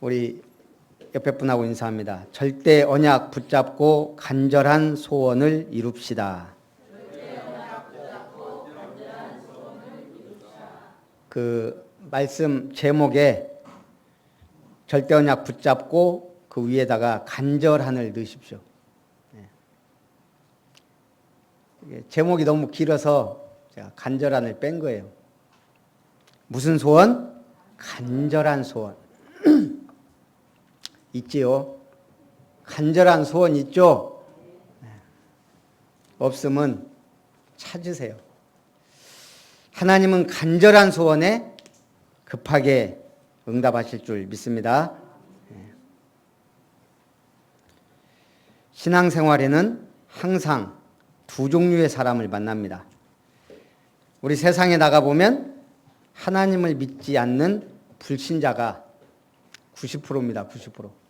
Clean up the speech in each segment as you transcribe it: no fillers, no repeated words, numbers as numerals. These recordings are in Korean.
우리 옆에 분하고 인사합니다. 절대 언약 붙잡고 간절한 소원을 이룹시다. 그 말씀 제목에 절대 언약 붙잡고 그 위에다가 간절한을 넣으십시오. 제목이 너무 길어서 제가 간절한을 뺀 거예요. 무슨 소원? 간절한 소원. 있지요? 간절한 소원 있죠? 없으면 찾으세요. 하나님은 간절한 소원에 급하게 응답하실 줄 믿습니다. 신앙생활에는 항상 두 종류의 사람을 만납니다. 우리 세상에 나가보면 하나님을 믿지 않는 불신자가 90%입니다. 90%.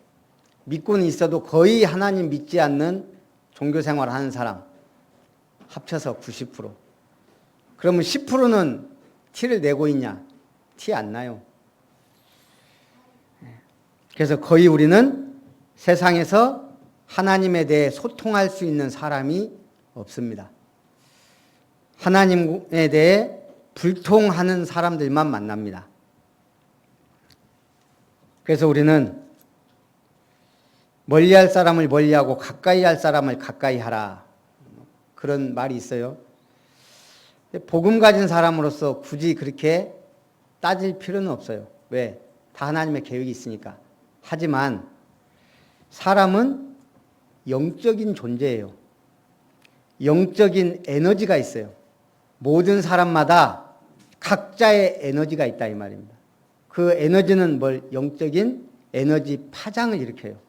믿고는 있어도 거의 하나님 믿지 않는 종교생활을 하는 사람 합쳐서 90%. 그러면 10%는 티를 내고 있냐? 티 안 나요. 그래서 거의 우리는 세상에서 하나님에 대해 소통할 수 있는 사람이 없습니다. 하나님에 대해 불통하는 사람들만 만납니다. 그래서 우리는 멀리할 사람을 멀리하고 가까이 할 사람을 가까이 하라. 그런 말이 있어요. 복음 가진 사람으로서 굳이 그렇게 따질 필요는 없어요. 왜? 다 하나님의 계획이 있으니까. 하지만 사람은 영적인 존재예요. 영적인 에너지가 있어요. 모든 사람마다 각자의 에너지가 있다 이 말입니다. 그 에너지는 영적인 에너지 파장을 일으켜요.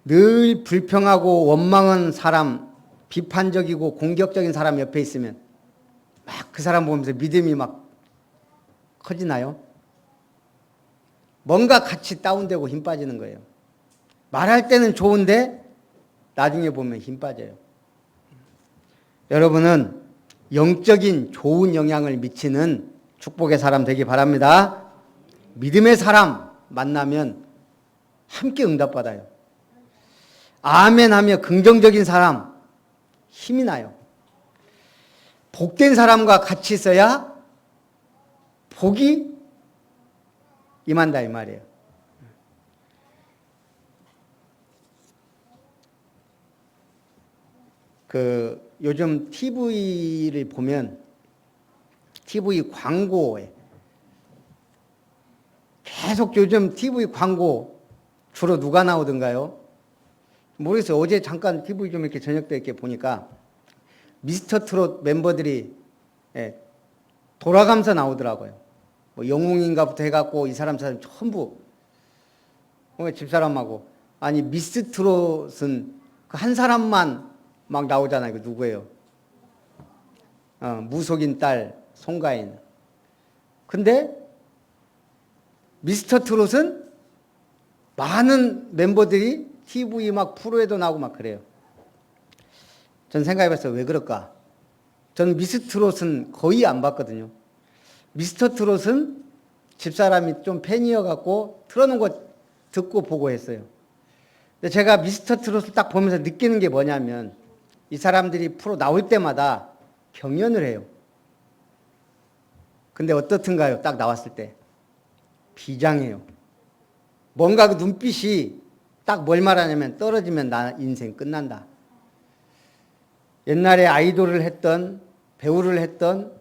늘 불평하고 원망한 사람, 비판적이고 공격적인 사람 옆에 있으면 막 그 사람 보면서 믿음이 막 커지나요? 뭔가 같이 다운되고 힘 빠지는 거예요. 말할 때는 좋은데 나중에 보면 힘 빠져요. 여러분은 영적인 좋은 영향을 미치는 축복의 사람 되기 바랍니다. 믿음의 사람 만나면 함께 응답받아요. 아멘 하며 긍정적인 사람 힘이 나요. 복된 사람과 같이 있어야 복이 임한다 이 말이에요. 요즘 TV를 보면 TV 광고에 계속 요즘 TV 광고 주로 누가 나오던가요? 모르겠어요. 어제 잠깐 TV 좀 이렇게 저녁 때 이렇게 보니까 미스터 트롯 멤버들이 돌아가면서 나오더라고요. 뭐 영웅인가부터 해갖고 이 사람 전부 집사람하고 아니 미스터 트롯은 그 한 사람만 막 나오잖아요. 그 누구예요? 무속인 딸 송가인. 근데 미스터 트롯은 많은 멤버들이 TV 막 프로에도 나오고 막 그래요. 전 생각해봤어요. 왜 그럴까? 저는 미스터 트롯은 거의 안 봤거든요. 미스터 트롯은 집사람이 좀 팬이어갖고 틀어놓은 거 듣고 보고 했어요. 근데 제가 미스터 트롯을 딱 보면서 느끼는 게 뭐냐면 이 사람들이 프로 나올 때마다 경연을 해요. 근데 어떻든가요? 딱 나왔을 때 비장해요. 뭔가 그 눈빛이 딱 뭘 말하냐면 떨어지면 나 인생 끝난다. 옛날에 아이돌을 했던 배우를 했던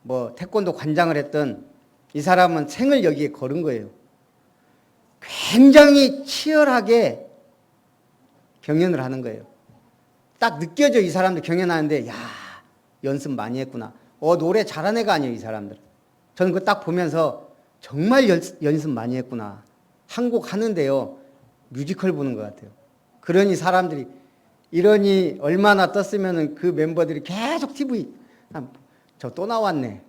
뭐 태권도 관장을 했던 이 사람은 생을 여기에 걸은 거예요. 굉장히 치열하게 경연을 하는 거예요. 딱 느껴져. 이 사람들 경연하는데 야 연습 많이 했구나. 노래 잘하는 애가 아니에요 이 사람들. 저는 그거 딱 보면서 정말 연습 많이 했구나. 한 곡 하는데요 뮤지컬 보는 것 같아요. 그러니 사람들이 이러니 얼마나 떴으면 그 멤버들이 계속 TV 저 또 나왔네.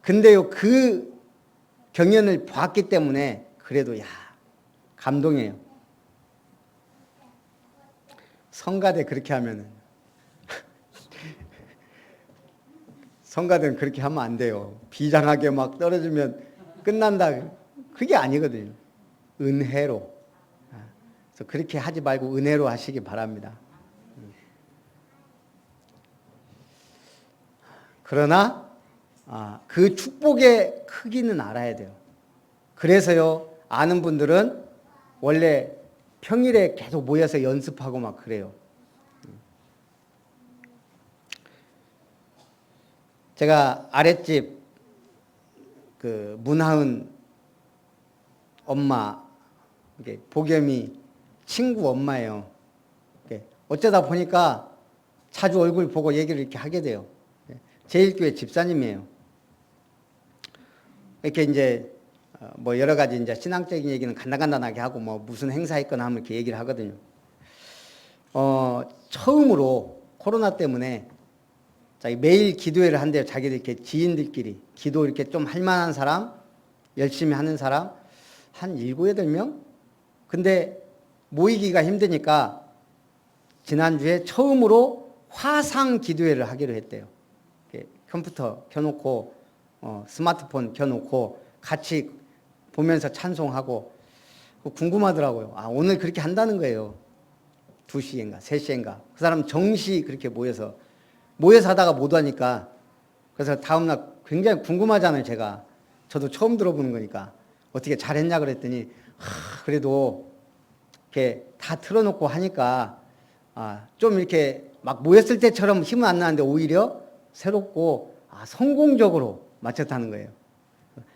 근데요 그 경연을 봤기 때문에 그래도 감동이에요. 성가대 그렇게 하면은 성가대는 그렇게 하면 안 돼요. 비장하게 막 떨어지면 끝난다. 그게 아니거든요. 은혜로. 그래서 그렇게 하지 말고 은혜로 하시기 바랍니다. 그러나 그 축복의 크기는 알아야 돼요. 그래서요, 아는 분들은 원래 평일에 계속 모여서 연습하고 막 그래요. 제가 아랫집 그 문하은 엄마, 복염이 친구 엄마예요. 어쩌다 보니까 자주 얼굴 보고 얘기를 이렇게 하게 돼요. 제1교회 집사님이에요. 이렇게 이제 뭐 여러 가지 이제 신앙적인 얘기는 간단간단하게 하고 뭐 무슨 행사 있거나 하면 이렇게 얘기를 하거든요. 처음으로 코로나 때문에 자기 매일 기도회를 한대요. 자기들 이렇게 지인들끼리 기도 이렇게 좀 할 만한 사람, 열심히 하는 사람 한 7, 8명? 근데 모이기가 힘드니까 지난주에 처음으로 화상 기도회를 하기로 했대요. 컴퓨터 켜놓고 스마트폰 켜놓고 같이 보면서 찬송하고 궁금하더라고요. 오늘 그렇게 한다는 거예요. 2시인가 3시인가. 그 사람 정시 그렇게 모여서 하다가 못 하니까 그래서 다음날 굉장히 궁금하잖아요. 제가 저도 처음 들어보는 거니까 어떻게 잘했냐 그랬더니 그래도 이렇게 다 틀어놓고 하니까 좀 이렇게 막 모였을 때처럼 힘은 안 나는데 오히려 새롭고 성공적으로 마쳤다는 거예요.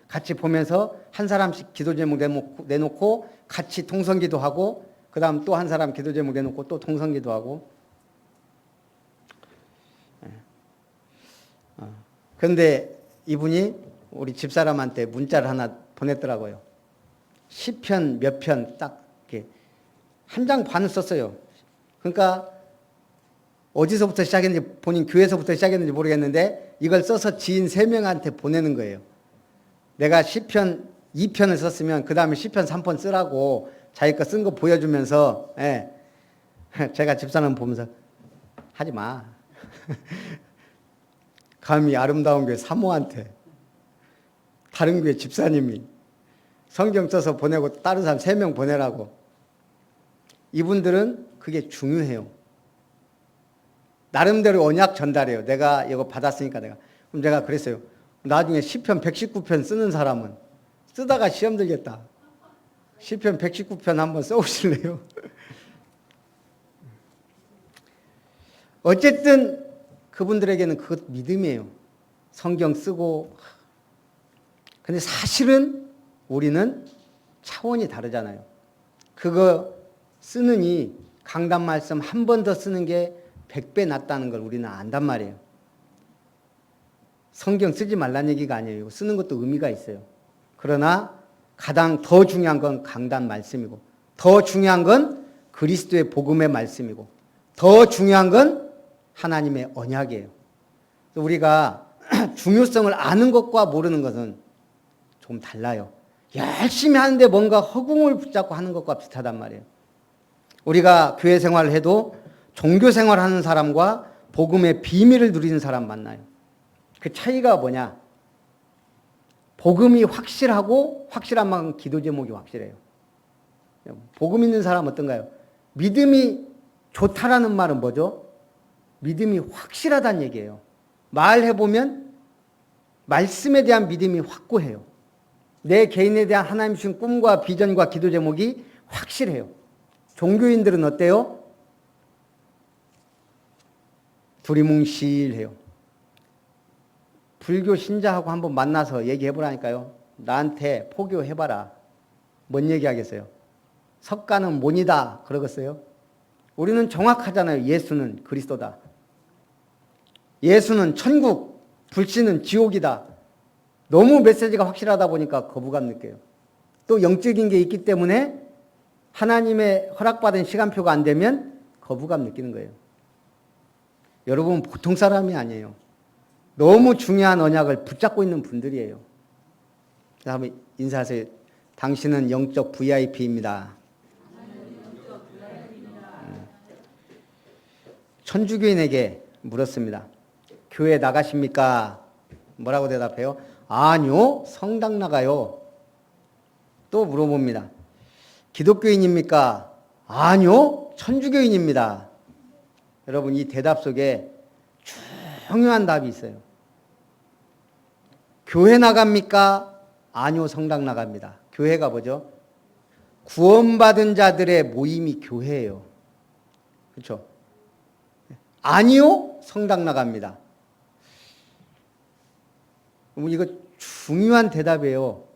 같이 보면서 한 사람씩 기도 제목 내놓고 같이 통성기도 하고 그 다음 또 한 사람 기도 제목 내놓고 또 통성기도 하고. 그런데 이분이 우리 집사람한테 문자를 하나 보냈더라고요. 시편 몇 편 딱 이렇게 한 장 반을 썼어요. 그러니까 어디서부터 시작했는지 본인 교회에서부터 시작했는지 모르겠는데 이걸 써서 지인 3명한테 보내는 거예요. 내가 시편 2편을 썼으면 그 다음에 시편 3편 쓰라고 자기 거 쓴 거 보여주면서 제가 집사람 보면서 하지 마. 감히 아름다운 교회 사모한테 다른 교회 집사님이 성경 써서 보내고 다른 사람 3명 보내라고. 이분들은 그게 중요해요. 나름대로 언약 전달해요. 내가 이거 받았으니까 내가. 그럼 제가 그랬어요. 나중에 시편 119편 쓰는 사람은 쓰다가 시험 들겠다. 시편 119편 한번 써보실래요? 어쨌든 그분들에게는 그것 믿음이에요. 성경 쓰고. 근데 사실은 우리는 차원이 다르잖아요. 그거 쓰느니 강단 말씀 한 번 더 쓰는 게 100배 낫다는 걸 우리는 안단 말이에요. 성경 쓰지 말란 얘기가 아니에요. 쓰는 것도 의미가 있어요. 그러나 가장 더 중요한 건 강단 말씀이고 더 중요한 건 그리스도의 복음의 말씀이고 더 중요한 건 하나님의 언약이에요. 우리가 중요성을 아는 것과 모르는 것은 좀 달라요. 열심히 하는데 뭔가 허공을 붙잡고 하는 것과 비슷하단 말이에요. 우리가 교회 생활을 해도 종교 생활하는 사람과 복음의 비밀을 누리는 사람 만나요. 그 차이가 뭐냐? 복음이 확실하고 확실한 만큼 기도 제목이 확실해요. 복음 있는 사람 어떤가요? 믿음이 좋다라는 말은 뭐죠? 믿음이 확실하다는 얘기예요. 말해보면 말씀에 대한 믿음이 확고해요. 내 개인에 대한 하나님 주신 꿈과 비전과 기도 제목이 확실해요. 종교인들은 어때요? 두리뭉실해요. 불교 신자하고 한번 만나서 얘기해보라니까요. 나한테 포교해봐라. 뭔 얘기하겠어요? 석가는 mon이다 그러겠어요? 우리는 정확하잖아요. 예수는 그리스도다. 예수는 천국, 불신은 지옥이다. 너무 메시지가 확실하다 보니까 거부감 느껴요. 또 영적인 게 있기 때문에 하나님의 허락받은 시간표가 안 되면 거부감 느끼는 거예요. 여러분 보통 사람이 아니에요. 너무 중요한 언약을 붙잡고 있는 분들이에요. 한번 인사하세요. 당신은 영적 VIP입니다. 천주교인에게 물었습니다. 교회 나가십니까? 뭐라고 대답해요? 아니요, 성당 나가요. 또 물어봅니다. 기독교인입니까? 아니요, 천주교인입니다. 여러분, 이 대답 속에 중요한 답이 있어요. 교회 나갑니까? 아니요, 성당 나갑니다. 교회가 뭐죠? 구원받은 자들의 모임이 교회예요. 그렇죠? 아니요, 성당 나갑니다. 이거 중요한 대답이에요.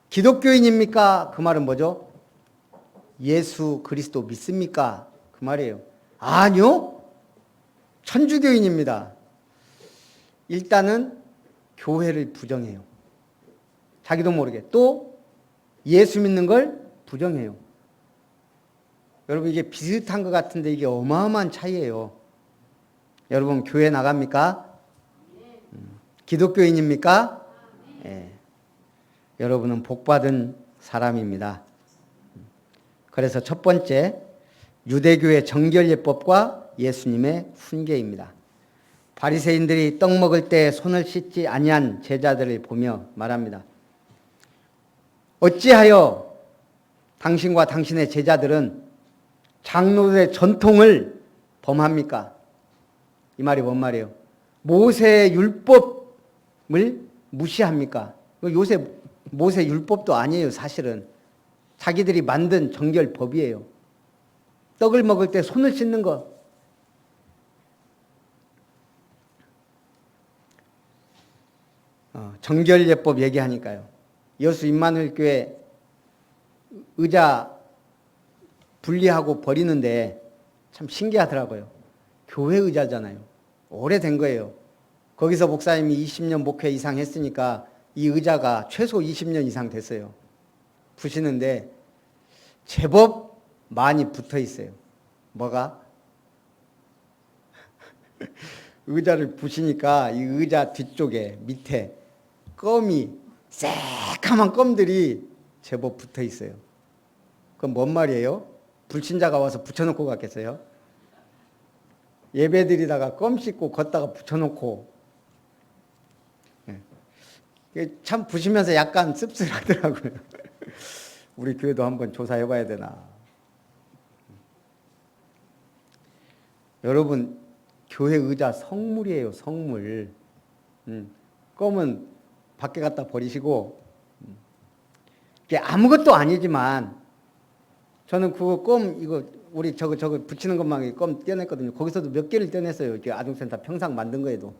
기독교인입니까? 그 말은 뭐죠? 예수 그리스도 믿습니까? 그 말이에요. 아니요, 천주교인입니다. 일단은 교회를 부정해요. 자기도 모르게. 또 예수 믿는 걸 부정해요. 여러분, 이게 비슷한 것 같은데 이게 어마어마한 차이예요. 여러분, 교회 나갑니까? 기독교인입니까? 예. 여러분은 복받은 사람입니다. 그래서 첫 번째, 유대교의 정결예법과 예수님의 훈계입니다. 바리새인들이 떡 먹을 때 손을 씻지 아니한 제자들을 보며 말합니다. 어찌하여 당신과 당신의 제자들은 장로들의 전통을 범합니까? 이 말이 뭔 말이에요? 모세의 율법을 무시합니까? 요새 모세 율법도 아니에요, 사실은. 자기들이 만든 정결법이에요. 떡을 먹을 때 손을 씻는 거. 정결예법 얘기하니까요. 여수 임마누엘교회 의자 분리하고 버리는데 참 신기하더라고요. 교회 의자잖아요. 오래된 거예요. 거기서 목사님이 20년 목회 이상 했으니까 이 의자가 최소 20년 이상 됐어요. 부시는데 제법 많이 붙어 있어요. 뭐가? 의자를 부시니까 이 의자 뒤쪽에 밑에 껌이 새카만 껌들이 제법 붙어 있어요. 그건 뭔 말이에요? 불신자가 와서 붙여놓고 갔겠어요? 예배드리다가 껌 씻고 걷다가 붙여놓고. 참 부시면서 약간 씁쓸하더라고요. 우리 교회도 한번 조사해봐야 되나. 여러분, 교회 의자 성물이에요, 성물. 껌은 밖에 갖다 버리시고, 이게 아무것도 아니지만, 저는 그거 껌, 이거, 우리 저거 붙이는 것만 껌 떼어냈거든요. 거기서도 몇 개를 떼어냈어요. 이렇게 아동센터 평상 만든 거에도.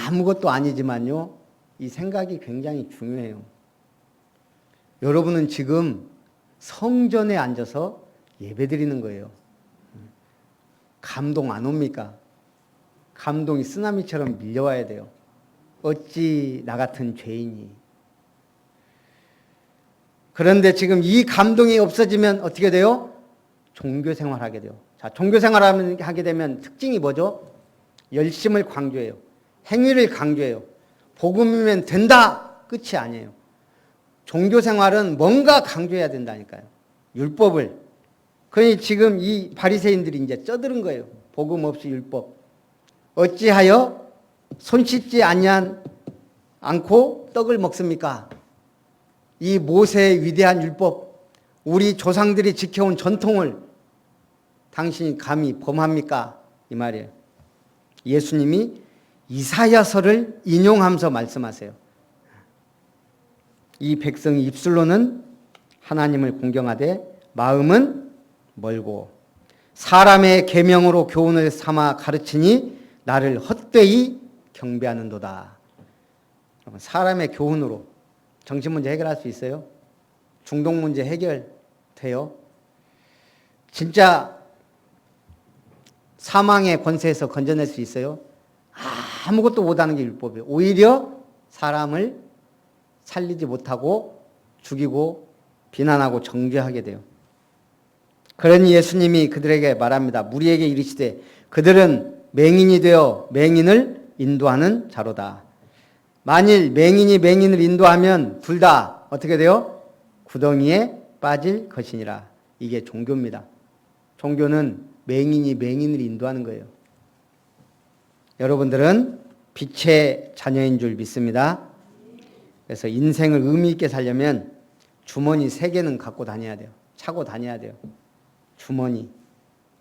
아무것도 아니지만요, 이 생각이 굉장히 중요해요. 여러분은 지금 성전에 앉아서 예배드리는 거예요. 감동 안 옵니까? 감동이 쓰나미처럼 밀려와야 돼요. 어찌 나 같은 죄인이. 그런데 지금 이 감동이 없어지면 어떻게 돼요? 종교생활 하게 돼요. 자, 종교생활 하게 되면 특징이 뭐죠? 열심을 강조해요. 행위를 강조해요. 복음이면 된다! 끝이 아니에요. 종교생활은 뭔가 강조해야 된다니까요. 율법을. 그러니 지금 이 바리새인들이 이제 쩌들은 거예요. 복음 없이 율법. 어찌하여 손 씻지 않고 떡을 먹습니까? 이 모세의 위대한 율법, 우리 조상들이 지켜온 전통을 당신이 감히 범합니까? 이 말이에요. 예수님이 이사야서를 인용하면서 말씀하세요. 이 백성이 입술로는 하나님을 공경하되 마음은 멀고 사람의 계명으로 교훈을 삼아 가르치니 나를 헛되이 경배하는도다. 사람의 교훈으로 정신 문제 해결할 수 있어요? 중독 문제 해결돼요? 진짜 사망의 권세에서 건져낼 수 있어요? 아무것도 못하는 게 율법이에요. 오히려 사람을 살리지 못하고 죽이고 비난하고 정죄하게 돼요. 그러니 예수님이 그들에게 말합니다. 무리에게 이르시되 그들은 맹인이 되어 맹인을 인도하는 자로다. 만일 맹인이 맹인을 인도하면 둘 다 어떻게 돼요? 구덩이에 빠질 것이니라. 이게 종교입니다. 종교는 맹인이 맹인을 인도하는 거예요. 여러분들은 빛의 자녀인 줄 믿습니다. 그래서 인생을 의미 있게 살려면 주머니 3개는 갖고 다녀야 돼요. 차고 다녀야 돼요. 주머니.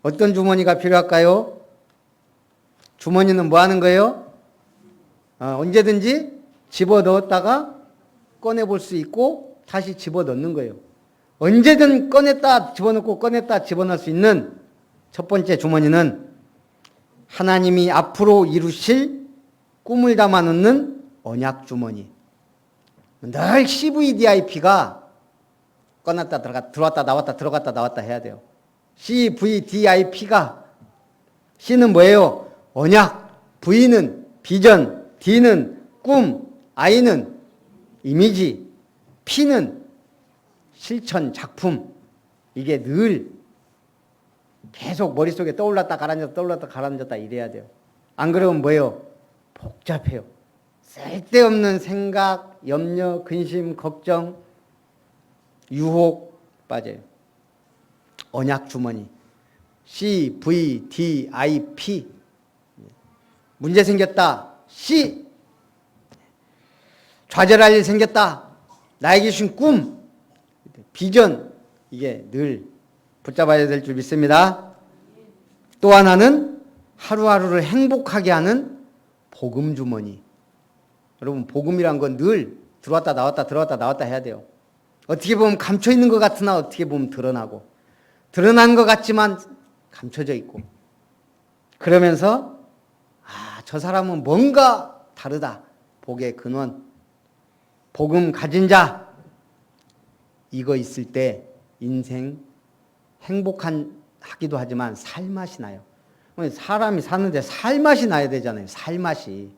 어떤 주머니가 필요할까요? 주머니는 뭐 하는 거예요? 언제든지 집어넣었다가 꺼내볼 수 있고 다시 집어넣는 거예요. 언제든 꺼냈다 집어넣고 꺼냈다 집어넣을 수 있는 첫 번째 주머니는 하나님이 앞으로 이루실 꿈을 담아놓는 언약 주머니. 늘 CVDIP가 꺼냈다 들어왔다 나왔다 들어갔다 나왔다 해야 돼요. CVDIP가 C는 뭐예요? 언약, V는 비전, D는 꿈, I는 이미지, P는 실천, 작품. 이게 늘 계속 머릿속에 떠올랐다 가라앉았다 떠올랐다 가라앉았다 이래야 돼요. 안 그러면 뭐예요? 복잡해요. 쓸데없는 생각, 염려, 근심, 걱정, 유혹 빠져요. 언약 주머니. CVDIP. 문제 생겼다. C. 좌절할 일 생겼다. 나에게 주신 꿈. 비전. 이게 늘 붙잡아야 될 줄 믿습니다. 또 하나는 하루하루를 행복하게 하는 복음 주머니. 여러분, 복음이란 건 늘 들어왔다 나왔다 들어왔다 나왔다 해야 돼요. 어떻게 보면 감춰 있는 것 같으나 어떻게 보면 드러나고, 드러난 것 같지만 감춰져 있고, 그러면서 저 사람은 뭔가 다르다. 복의 근원, 복음 가진 자, 이거 있을 때 인생 행복한 하기도 하지만 살맛이 나요. 사람이 사는데 살맛이 나야 되잖아요. 살맛이.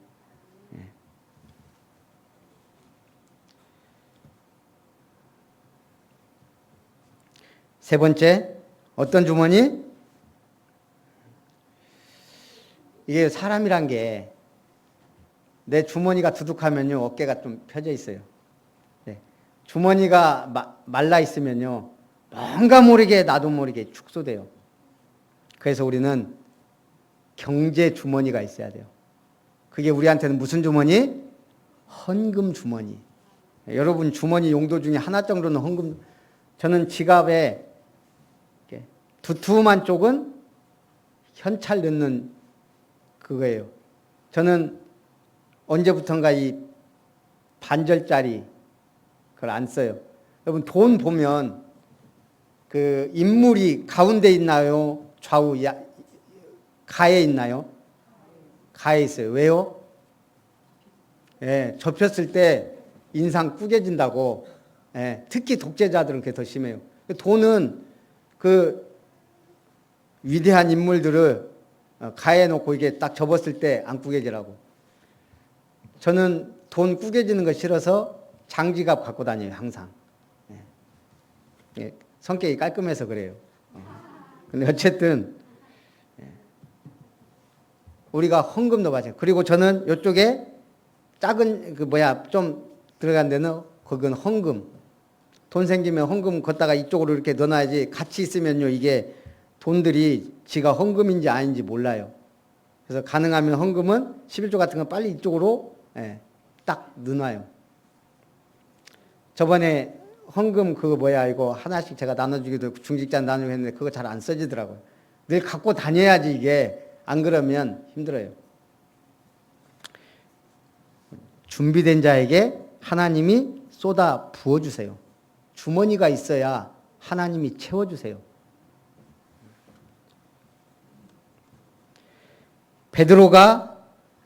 세 번째, 어떤 주머니? 이게 사람이란 게 내 주머니가 두둑하면요 어깨가 좀 펴져 있어요. 네. 주머니가 말라 있으면요 뭔가 모르게 나도 모르게 축소돼요. 그래서 우리는 경제 주머니가 있어야 돼요. 그게 우리한테는 무슨 주머니? 헌금 주머니. 여러분 주머니 용도 중에 하나 정도는 헌금. 저는 지갑에 두툼한 쪽은 현찰 넣는 그거예요. 저는 언제부턴가 이 반절짜리 그걸 안 써요. 여러분 돈 보면 그 인물이 가운데 있나요? 좌우 가에 있나요? 가에 있어요. 왜요? 예, 접혔을 때 인상 꾸겨진다고. 예, 특히 독재자들은 그게 더 심해요. 돈은 그 위대한 인물들을 가에 놓고 이게 딱 접었을 때 안 꾸겨지라고. 저는 돈 꾸겨지는 거 싫어서 장지갑 갖고 다녀요, 항상. 예, 성격이 깔끔해서 그래요. 근데 어쨌든 우리가 헌금도 마찬가지. 그리고 저는 이쪽에 작은 좀 들어간 데는 거기는 헌금. 돈 생기면 헌금 걷다가 이쪽으로 이렇게 넣어놔야지. 같이 있으면요 이게 돈들이 지가 헌금인지 아닌지 몰라요. 그래서 가능하면 헌금은 11조 같은 건 빨리 이쪽으로 딱 넣어놔요. 저번에 헌금 이거 하나씩 제가 나눠주기도 했고 중직자 나누기도 했는데 그거 잘 안 써지더라고요. 늘 갖고 다녀야지 이게. 안 그러면 힘들어요. 준비된 자에게 하나님이 쏟아 부어주세요. 주머니가 있어야 하나님이 채워주세요. 베드로가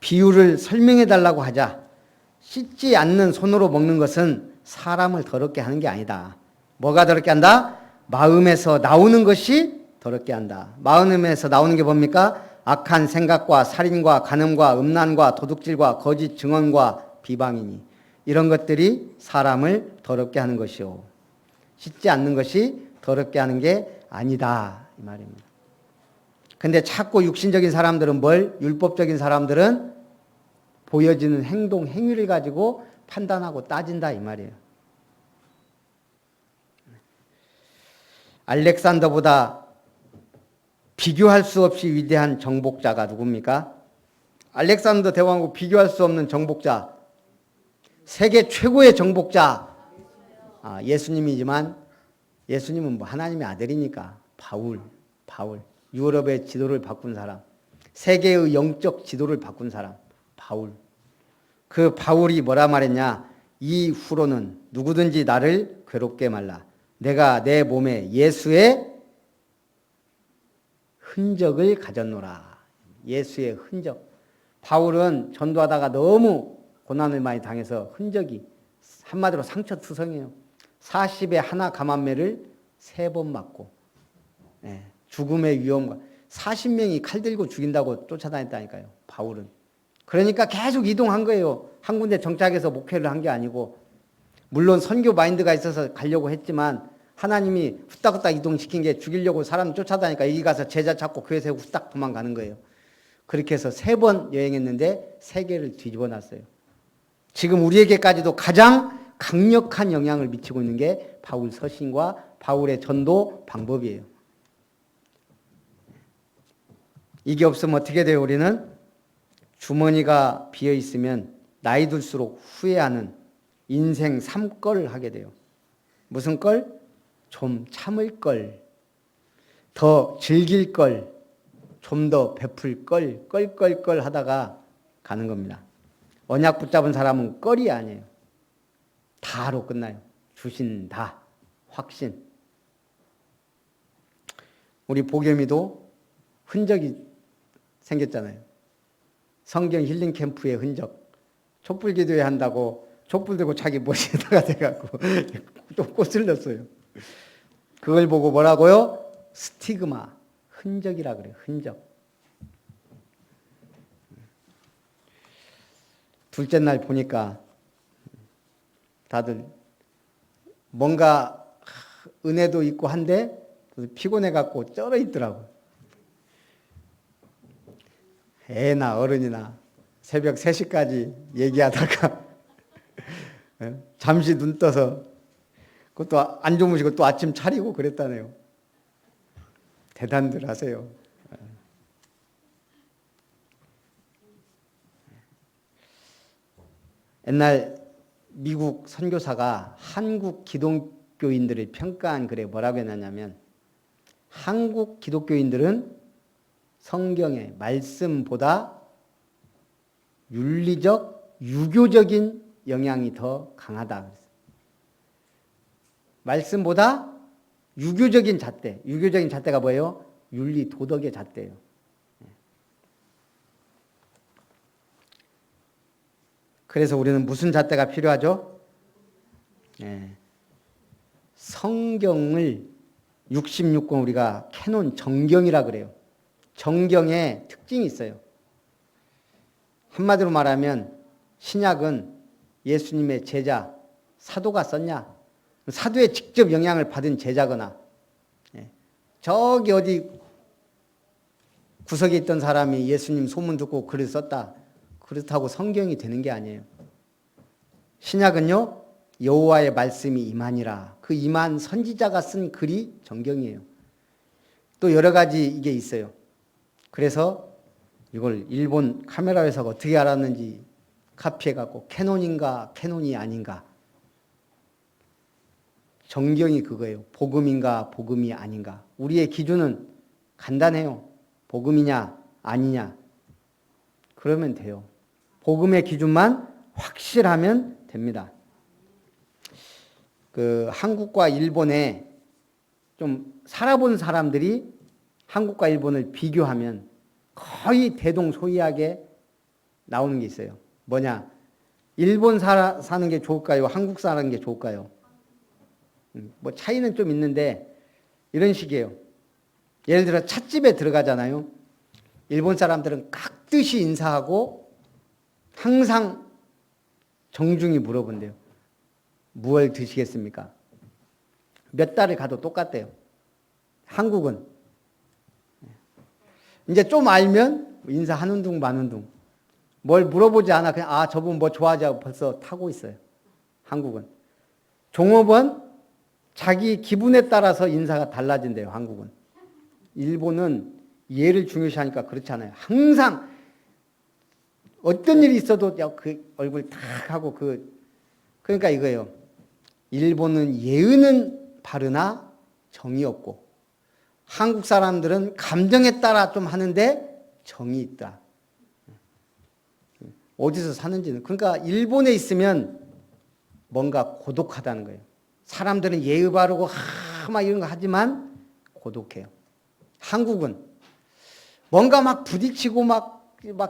비유를 설명해 달라고 하자 씻지 않는 손으로 먹는 것은 사람을 더럽게 하는 게 아니다. 뭐가 더럽게 한다? 마음에서 나오는 것이 더럽게 한다. 마음에서 나오는 게 뭡니까? 악한 생각과 살인과 간음과 음란과 도둑질과 거짓 증언과 비방이니 이런 것들이 사람을 더럽게 하는 것이요. 씻지 않는 것이 더럽게 하는 게 아니다. 이 말입니다. 근데 자꾸 육신적인 사람들은 율법적인 사람들은 보여지는 행동, 행위를 가지고 판단하고 따진다 이 말이에요. 알렉산더보다 비교할 수 없이 위대한 정복자가 누굽니까? 알렉산더 대왕하고 비교할 수 없는 정복자, 세계 최고의 정복자, 예수님이지만 예수님은 뭐 하나님의 아들이니까 바울, 유럽의 지도를 바꾼 사람, 세계의 영적 지도를 바꾼 사람, 바울. 그 바울이 뭐라 말했냐? 이후로는 누구든지 나를 괴롭게 말라. 내가 내 몸에 예수의 흔적을 가졌노라. 예수의 흔적. 바울은 전도하다가 너무 고난을 많이 당해서 흔적이, 한마디로 상처투성이에요. 40에 하나 감한매를 3번 맞고, 죽음의 위험과 40명이 칼 들고 죽인다고 쫓아다녔다니까요. 바울은. 그러니까 계속 이동한 거예요. 한 군데 정착해서 목회를 한 게 아니고, 물론 선교 마인드가 있어서 가려고 했지만 하나님이 후딱후딱 이동시킨 게 죽이려고 사람 쫓아다니까 여기 가서 제자 찾고 교회 세우고 후딱 도망가는 거예요. 그렇게 해서 3번 여행했는데 세계를 뒤집어 놨어요. 지금 우리에게까지도 가장 강력한 영향을 미치고 있는 게 바울 서신과 바울의 전도 방법이에요. 이게 없으면 어떻게 돼요? 우리는 주머니가 비어 있으면 나이 들수록 후회하는 인생 3걸 하게 돼요. 무슨 걸? 좀 참을 걸, 더 즐길 걸, 좀 더 베풀 걸, 껄 하다가 가는 겁니다. 언약 붙잡은 사람은 껄이 아니에요. 다로 끝나요. 주신다, 확신. 우리 보겸이도 흔적이 생겼잖아요. 성경 힐링 캠프의 흔적. 촛불 기도회 한다고 촛불 들고 자기 머리에다가 대갖고 또 꽃을 넣었어요. 그걸 보고 뭐라고요? 스티그마, 흔적이라 그래요. 흔적. 둘째 날 보니까 다들 뭔가 은혜도 있고 한데 피곤해갖고 쩔어 있더라고. 애나 어른이나 새벽 3시까지 얘기하다가 잠시 눈 떠서 그것도 안 주무시고 또 아침 차리고 그랬다네요. 대단들 하세요. 옛날 미국 선교사가 한국 기독교인들을 평가한 글에 뭐라고 했냐면, 한국 기독교인들은 성경의 말씀보다 윤리적, 유교적인 영향이 더 강하다. 말씀보다 유교적인 잣대. 유교적인 잣대가 뭐예요? 윤리, 도덕의 잣대예요. 그래서 우리는 무슨 잣대가 필요하죠? 성경을 66권 우리가 캐논 정경이라 그래요. 정경에 특징이 있어요. 한마디로 말하면 신약은 예수님의 제자, 사도가 썼냐? 사도에 직접 영향을 받은 제자거나 저기 어디 구석에 있던 사람이 예수님 소문 듣고 글을 썼다. 그렇다고 성경이 되는 게 아니에요. 신약은요, 여호와의 말씀이 임하니라. 그 임한 선지자가 쓴 글이 정경이에요. 또 여러 가지 이게 있어요. 그래서 이걸 일본 카메라 회사가 어떻게 알았는지 카피해갖고 캐논인가 캐논이 아닌가. 정경이 그거예요. 복음인가 복음이 아닌가. 우리의 기준은 간단해요. 복음이냐 아니냐. 그러면 돼요. 복음의 기준만 확실하면 됩니다. 그 한국과 일본에 좀 살아본 사람들이 한국과 일본을 비교하면 거의 대동소이하게 나오는 게 있어요. 뭐냐? 일본 사는 게 좋을까요? 한국 사는 게 좋을까요? 뭐 차이는 좀 있는데 이런 식이에요. 예를 들어 찻집에 들어가잖아요. 일본 사람들은 깍듯이 인사하고 항상 정중히 물어본대요. 무얼 드시겠습니까? 몇 달을 가도 똑같대요. 한국은 이제 좀 알면 인사하는 둥 마는 둥. 뭘 물어보지 않아. 그냥 저분 뭐 좋아하지 하고 벌써 타고 있어요. 한국은. 종업원 자기 기분에 따라서 인사가 달라진대요. 한국은. 일본은 예를 중요시하니까 그렇지 않아요. 항상 어떤 일이 있어도 그 얼굴 탁 하고 그러니까 이거예요. 일본은 예의는 바르나 정이 없고 한국 사람들은 감정에 따라 좀 하는데 정이 있다. 어디서 사는지는. 그러니까 일본에 있으면 뭔가 고독하다는 거예요. 사람들은 예의 바르고 막 이런 거 하지만 고독해요. 한국은 뭔가 막 부딪히고 막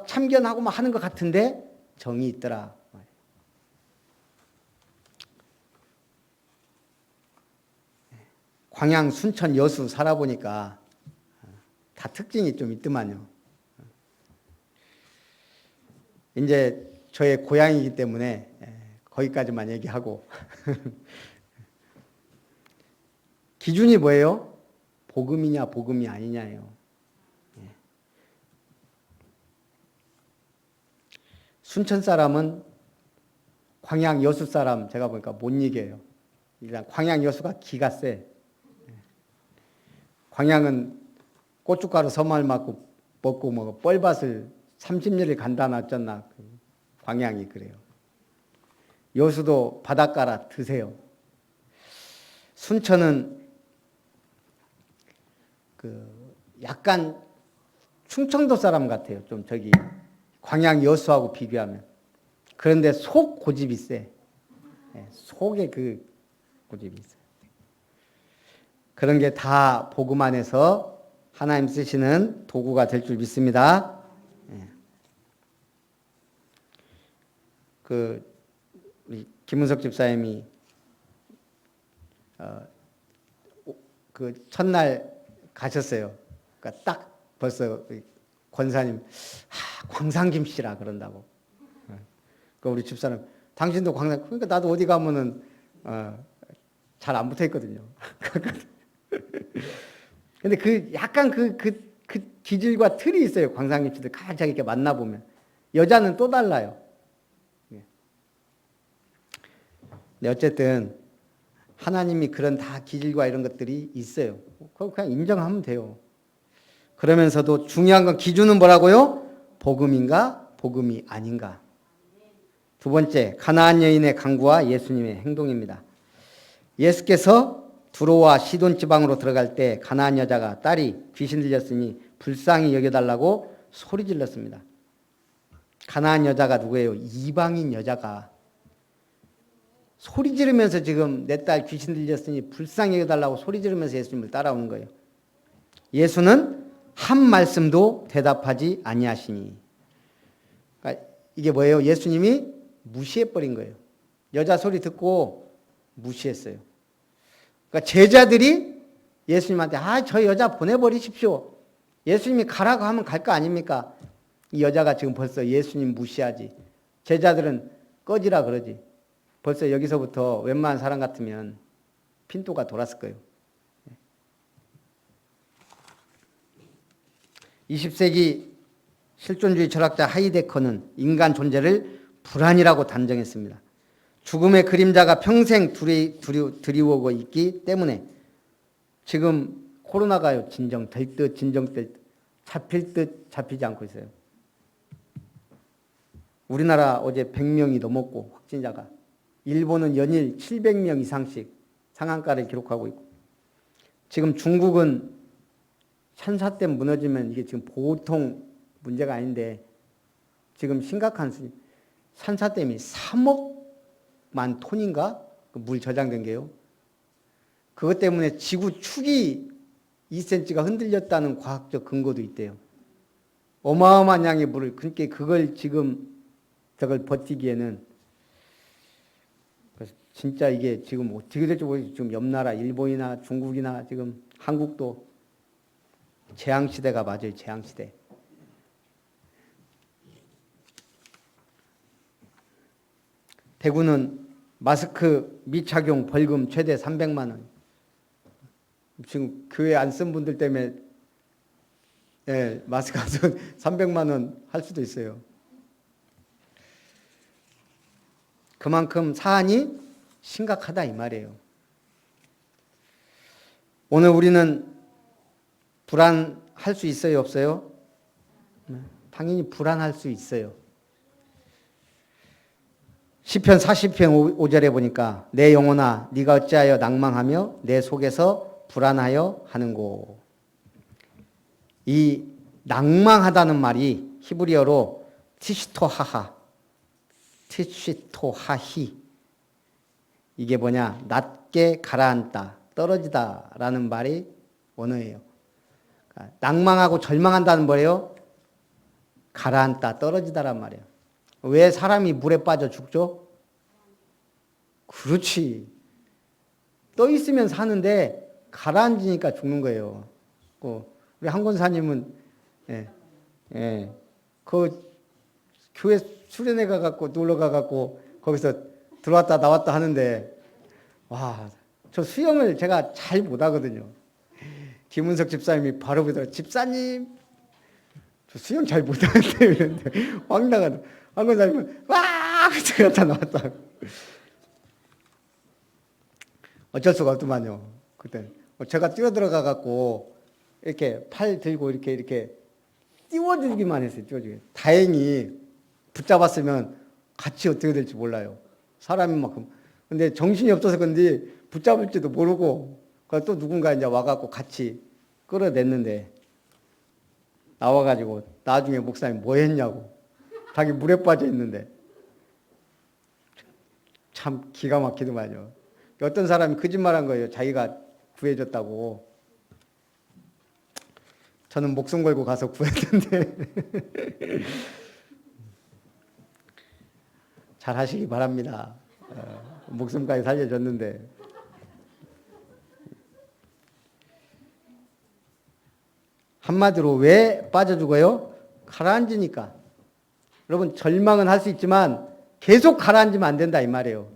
참견하고 막 하는 것 같은데 정이 있더라. 광양, 순천, 여수 살아보니까 다 특징이 좀 있더만요. 이제 저의 고향이기 때문에 거기까지만 얘기하고 기준이 뭐예요? 복음이냐 복음이 아니냐예요. 순천 사람은 광양 여수 사람 제가 보니까 못 이겨요. 일단 광양 여수가 기가 세. 광양은 고춧가루 서말 맞고 먹고 뭐 뻘밭을 30년을 간다나 어쩌나 광양이 그래요. 여수도 바닷가라 드세요. 순천은 약간 충청도 사람 같아요. 좀 저기 광양 여수하고 비교하면. 그런데 속 고집이 세. 속에 그 고집이 있어요. 그런 게 다 복음 안에서 하나님 쓰시는 도구가 될 줄 믿습니다. 우리 김은석 집사님이 그 첫날 가셨어요. 그러니까 딱 벌써 권사님 광산김씨라 그런다고. 그 우리 집사람 당신도 광산. 그러니까 나도 어디 가면은 잘 안 붙어 있거든요. 근데 약간 그 기질과 틀이 있어요. 광산김씨들 가장 이렇게 만나보면. 여자는 또 달라요. 네, 어쨌든 하나님이 그런 다 기질과 이런 것들이 있어요. 그거 그냥 인정하면 돼요. 그러면서도 중요한 건 기준은 뭐라고요? 복음인가? 복음이 아닌가? 두 번째, 가나안 여인의 강구와 예수님의 행동입니다. 예수께서 두로와 시돈 지방으로 들어갈 때 가나안 여자가 딸이 귀신 들렸으니 불쌍히 여겨달라고 소리 질렀습니다. 가나안 여자가 누구예요? 이방인 여자가 소리 지르면서 지금 내 딸 귀신 들렸으니 불쌍히 여겨달라고 소리 지르면서 예수님을 따라오는 거예요. 예수는 한 말씀도 대답하지 아니하시니. 그러니까 이게 뭐예요? 예수님이 무시해버린 거예요. 여자 소리 듣고 무시했어요. 그러니까 제자들이 예수님한테 저 여자 보내버리십시오. 예수님이 가라고 하면 갈 거 아닙니까? 이 여자가 지금 벌써 예수님 무시하지. 제자들은 꺼지라 그러지. 벌써 여기서부터 웬만한 사람 같으면 핀도가 돌았을 거예요. 20세기 실존주의 철학자 하이데커는 인간 존재를 불안이라고 단정했습니다. 죽음의 그림자가 평생 드리워오고 있기 때문에 지금 코로나가요. 진정될 듯 진정될 듯 잡힐 듯 잡히지 않고 있어요. 우리나라 어제 100명이 넘었고 확진자가 일본은 연일 700명 이상씩 상한가를 기록하고 있고 지금 중국은 산사댐 무너지면 이게 지금 보통 문제가 아닌데 지금 심각한 수준. 산사댐이 3억만 톤인가? 물 저장된 게요. 그것 때문에 지구 축이 2cm가 흔들렸다는 과학적 근거도 있대요. 어마어마한 양의 물을. 그러니까 그걸 지금 저걸 버티기에는 진짜 이게 지금 어떻게 될지 모르겠어요. 지금 옆 나라 일본이나 중국이나 지금 한국도 재앙시대가 맞아요. 재앙시대. 대구는 마스크 미착용 벌금 최대 300만 원. 지금 교회 안 쓴 분들 때문에 마스크 안 쓴 300만 원 할 수도 있어요. 그만큼 사안이 심각하다 이 말이에요. 오늘 우리는 불안할 수 있어요, 없어요? 당연히 불안할 수 있어요. 시편 40편 5절에 보니까 내 영혼아 네가 어찌하여 낭망하며 내 속에서 불안하여 하는고. 이 낭망하다는 말이 히브리어로 티시토하하, 티시토하히, 이게 뭐냐, 낮게 가라앉다, 떨어지다라는 말이 원어예요. 그러니까 낭망하고 절망한다는 뭐예요? 가라앉다, 떨어지다란 말이에요. 왜 사람이 물에 빠져 죽죠? 그렇지. 떠 있으면 사는데 가라앉으니까 죽는 거예요. 우리 한 권사님은 그 교회 수련회 가갖고 놀러 가갖고 거기서 들어왔다 나왔다 하는데, 와, 저 수영을 제가 잘 못하거든요. 김은석 집사님이 바로 보더라. 집사님, 저 수영 잘 못하는데 이랬는데 막 나가는 한 권사님은 와 들어갔다 나왔다. 어쩔 수가 없더만요. 그때 제가 뛰어 들어가 갖고 이렇게 팔 들고 이렇게 띄워주기만 했어요. 띄워주기. 다행히 붙잡았으면 같이 어떻게 될지 몰라요. 사람인 만큼. 근데 정신이 없어서 그런지 붙잡을지도 모르고 또 누군가 이제 와갖고 같이 끌어냈는데, 나와가지고 나중에 목사님 뭐 했냐고. 자기 물에 빠져 있는데. 참 기가 막히더만요. 어떤 사람이 거짓말한 거예요. 자기가 구해줬다고. 저는 목숨 걸고 가서 구했는데 잘 하시기 바랍니다. 목숨까지 살려줬는데. 한마디로 왜 빠져 죽어요? 가라앉으니까. 여러분, 절망은 할 수 있지만 계속 가라앉으면 안 된다 이 말이에요.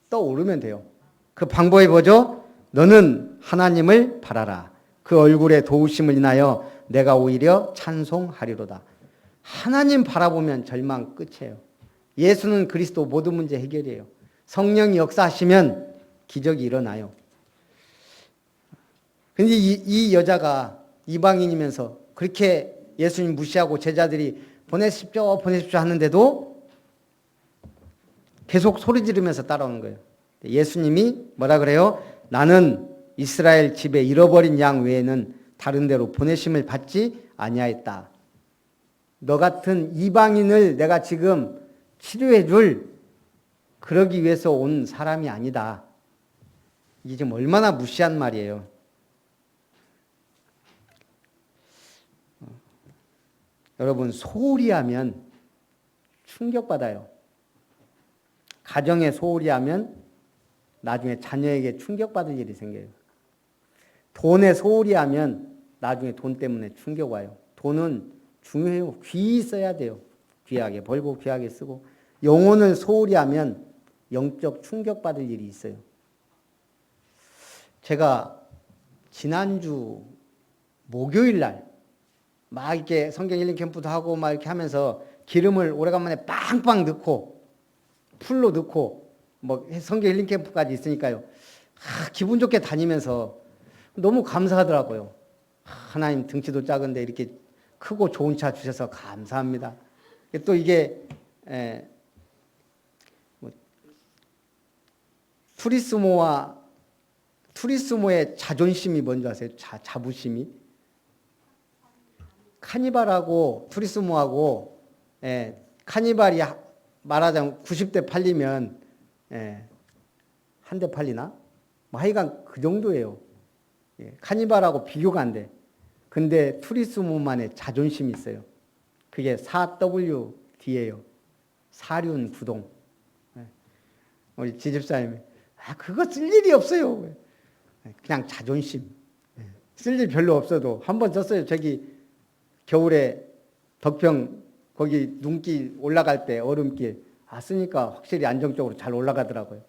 떠오르면 돼요. 그 방법이 뭐죠? 너는 하나님을 바라라. 그 얼굴의 도우심을 인하여 내가 오히려 찬송하리로다. 하나님 바라보면 절망 끝이에요. 예수는 그리스도 모든 문제 해결이에요. 성령이 역사하시면 기적이 일어나요. 근데 이 여자가 이방인이면서 그렇게 예수님 무시하고 제자들이 보내십시오 하는데도 계속 소리 지르면서 따라오는 거예요. 예수님이 뭐라 그래요? 나는 이스라엘 집에 잃어버린 양 외에는 다른 데로 보내심을 받지 아니하였다. 너 같은 이방인을 내가 지금 치료해 줄, 그러기 위해서 온 사람이 아니다. 이게 지금 얼마나 무시한 말이에요. 여러분, 소홀히 하면 충격받아요. 가정에 소홀히 하면 나중에 자녀에게 충격받을 일이 생겨요. 돈에 소홀히 하면 나중에 돈 때문에 충격 와요. 돈은 중요해요. 귀히 써야 돼요. 귀하게 벌고 귀하게 쓰고. 영혼을 소홀히 하면 영적 충격받을 일이 있어요. 제가 지난주 목요일 날 막 이렇게 성경 힐링 캠프도 하고 막 이렇게 하면서 기름을 오래간만에 빵빵 넣고 풀로 넣고 뭐 성경 힐링 캠프까지 있으니까요. 기분 좋게 다니면서 너무 감사하더라고요. 하나님 등치도 작은데 이렇게 크고 좋은 차 주셔서 감사합니다. 또 이게 투리스모의 자존심이 뭔지 아세요? 자부심이? 카니발하고 투리스모하고 카니발이 말하자면 90대 팔리면 한 대 팔리나? 뭐 하여간 그 정도예요. 카니발하고 비교가 안 돼. 근데 투리스모만의 자존심이 있어요. 그게 4WD예요. 사륜 구동. 우리 지집사님이 그거 쓸 일이 없어요. 그냥 자존심. 쓸 일 별로 없어도 한 번 썼어요. 저기 겨울에 덕평 거기 눈길 올라갈 때 얼음길 쓰니까 확실히 안정적으로 잘 올라가더라고요.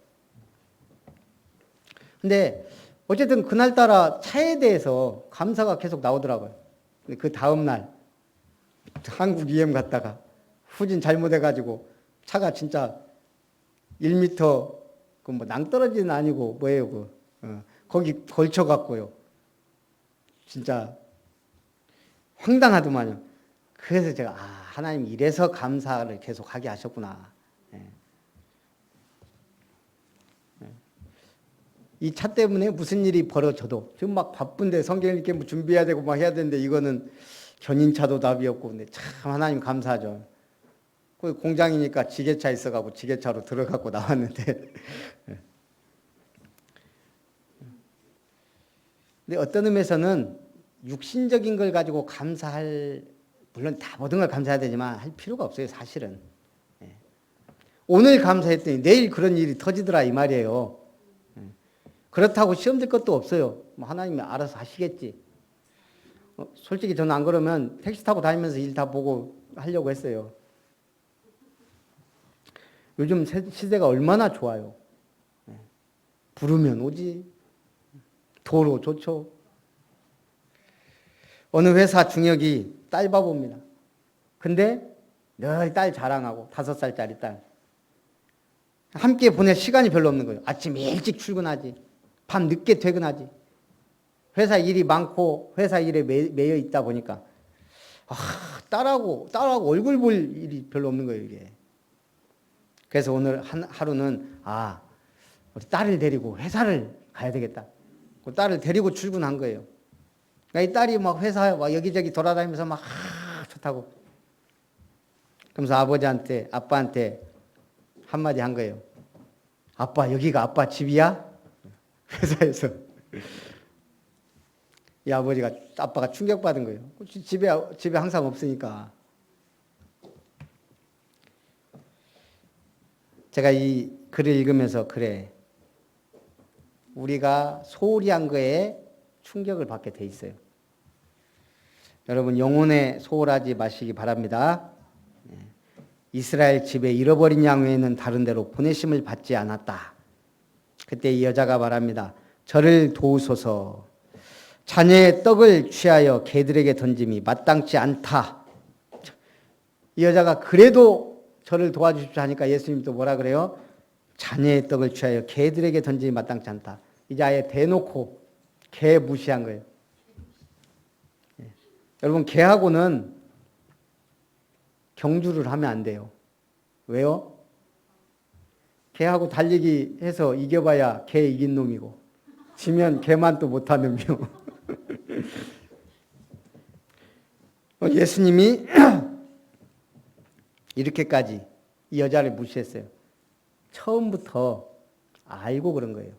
근데 어쨌든 그날따라 차에 대해서 감사가 계속 나오더라고요. 근데 그 다음날 한국 EM 갔다가 후진 잘못해가지고 차가 진짜 1m 그 뭐 낭떠러지는 아니고 뭐예요 거기 걸쳐갖고요. 진짜 황당하더만요. 그래서 제가 하나님 이래서 감사를 계속 하게 하셨구나. 이 차 때문에 무슨 일이 벌어져도 지금 막 바쁜데 성경 읽기 뭐 준비해야 되고 막 해야 되는데 이거는 견인차도 답이 없고 근데 참 하나님 감사하죠. 그 공장이니까 지게차 있어가고 지게차로 들어가고 나왔는데 근데 어떤 의미에서는 육신적인 걸 가지고 감사할 물론 다 모든 걸 감사해야 되지만 할 필요가 없어요 사실은. 오늘 감사했더니 내일 그런 일이 터지더라 이 말이에요. 그렇다고 시험 들 것도 없어요. 뭐 하나님이 알아서 하시겠지. 솔직히 저는 안 그러면 택시 타고 다니면서 일 다 보고 하려고 했어요. 요즘 시대가 얼마나 좋아요. 부르면 오지. 도로 좋죠. 어느 회사 중역이 딸 바보입니다. 근데 늘 딸 자랑하고 5살짜리 딸. 함께 보낼 시간이 별로 없는 거예요. 아침 일찍 출근하지. 밤 늦게 퇴근하지. 회사 일이 많고 회사 일에 매여 있다 보니까 딸하고 얼굴 볼 일이 별로 없는 거예요 이게. 그래서 오늘 하루는 우리 딸을 데리고 회사를 가야 되겠다. 그 딸을 데리고 출근한 거예요. 그러니까 이 딸이 막 회사 막 여기저기 돌아다니면서 막 좋다고. 그러면서 아빠한테 한마디 한 거예요. 아빠 여기가 아빠 집이야? 회사에서. 이 아빠가 충격받은 거예요. 집에 항상 없으니까. 제가 이 글을 읽으면서 그래. 우리가 소홀히 한 거에 충격을 받게 돼 있어요. 여러분 영혼에 소홀하지 마시기 바랍니다. 이스라엘 집에 잃어버린 양 외에는 다른 데로 보내심을 받지 않았다. 그때 이 여자가 말합니다. 저를 도우소서. 자녀의 떡을 취하여 개들에게 던짐이 마땅치 않다. 이 여자가 그래도 저를 도와주십시오 하니까 예수님도 뭐라 그래요? 자녀의 떡을 취하여 개들에게 던짐이 마땅치 않다. 이제 아예 대놓고 개 무시한 거예요. 여러분 개하고는 경주를 하면 안 돼요. 왜요? 개하고 달리기 해서 이겨봐야 개 이긴 놈이고 지면 개만 또 못하는 놈이요. 예수님이 이렇게까지 이 여자를 무시했어요. 처음부터 알고 그런 거예요.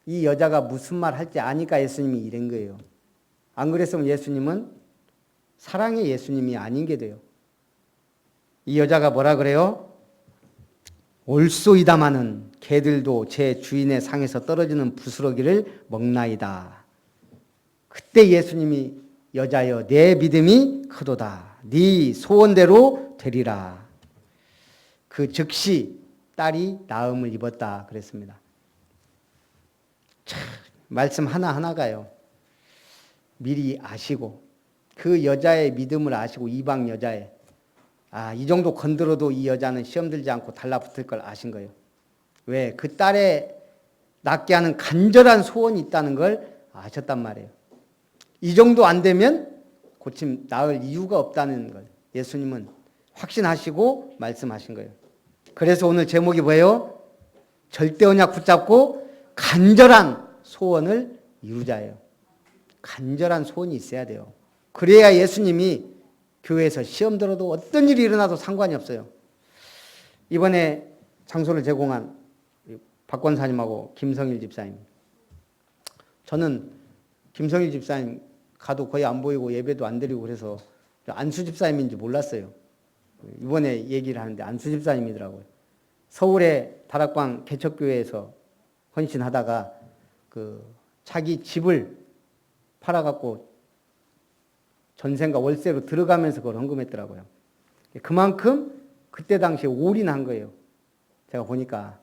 이 여자가 무슨 말 할지 아니까 예수님이 이런 거예요. 안 그랬으면 예수님은 사랑의 예수님이 아닌 게 돼요. 이 여자가 뭐라 그래요? 올소이다마는 개들도 제 주인의 상에서 떨어지는 부스러기를 먹나이다. 그때 예수님이 여자여 내 믿음이 크도다. 네 소원대로 되리라. 그 즉시 딸이 나음을 입었다 그랬습니다. 참, 말씀 하나하나가요. 미리 아시고 그 여자의 믿음을 아시고 이방 여자의 이 정도 건드려도 이 여자는 시험 들지 않고 달라붙을 걸 아신 거예요. 왜? 그 딸의 낫게 하는 간절한 소원이 있다는 걸 아셨단 말이에요. 이 정도 안 되면 고침 나을 이유가 없다는 걸 예수님은 확신하시고 말씀하신 거예요. 그래서 오늘 제목이 뭐예요? 절대 언약 붙잡고 간절한 소원을 이루자예요. 간절한 소원이 있어야 돼요. 그래야 예수님이 교회에서 시험 들어도 어떤 일이 일어나도 상관이 없어요. 이번에 장소를 제공한 박 권사님하고 김성일 집사님. 저는 김성일 집사님 가도 거의 안 보이고 예배도 안 드리고 그래서 안수 집사님인지 몰랐어요. 이번에 얘기를 하는데 안수 집사님이더라고요. 서울의 다락방 개척교회에서 헌신하다가 자기 집을 팔아갖고 전세인가 월세로 들어가면서 그걸 헌금했더라고요. 그만큼 그때 당시에 올인한 거예요. 제가 보니까